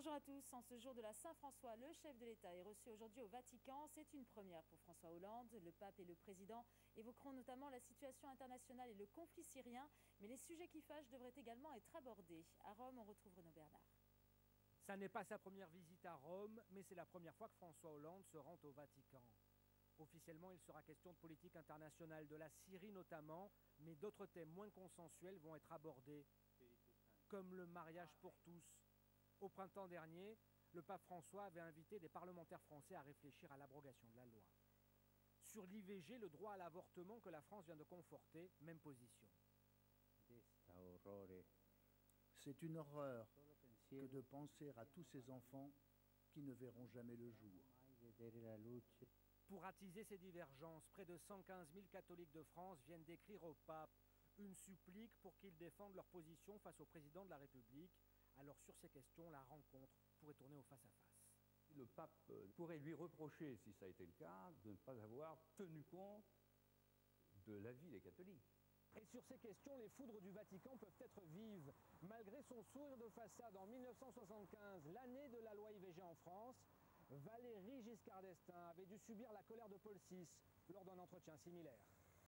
Bonjour à tous. En ce jour de la Saint-François, le chef de l'État est reçu aujourd'hui au Vatican. C'est une première pour François Hollande. Le pape et le président évoqueront notamment la situation internationale et le conflit syrien. Mais les sujets qui fâchent devraient également être abordés. À Rome, on retrouve Renaud Bernard. Ça n'est pas sa première visite à Rome, mais c'est la première fois que François Hollande se rend au Vatican. Officiellement, il sera question de politique internationale, de la Syrie notamment, mais d'autres thèmes moins consensuels vont être abordés, comme le mariage pour tous. Au printemps dernier, le pape François avait invité des parlementaires français à réfléchir à l'abrogation de la loi. Sur l'IVG, le droit à l'avortement que la France vient de conforter, même position. C'est une horreur que de penser à tous ces enfants qui ne verront jamais le jour. Pour attiser ces divergences, près de 115 000 catholiques de France viennent d'écrire au pape une supplique pour qu'il défende leur position face au président de la République. Alors sur ces questions, la rencontre pourrait tourner au face-à-face. Le pape pourrait lui reprocher, si ça a été le cas, de ne pas avoir tenu compte de l'avis des catholiques. Et sur ces questions, les foudres du Vatican peuvent être vives. Malgré son sourire de façade en 1975, l'année de la loi IVG en France, Valéry Giscard d'Estaing avait dû subir la colère de Paul VI lors d'un entretien similaire.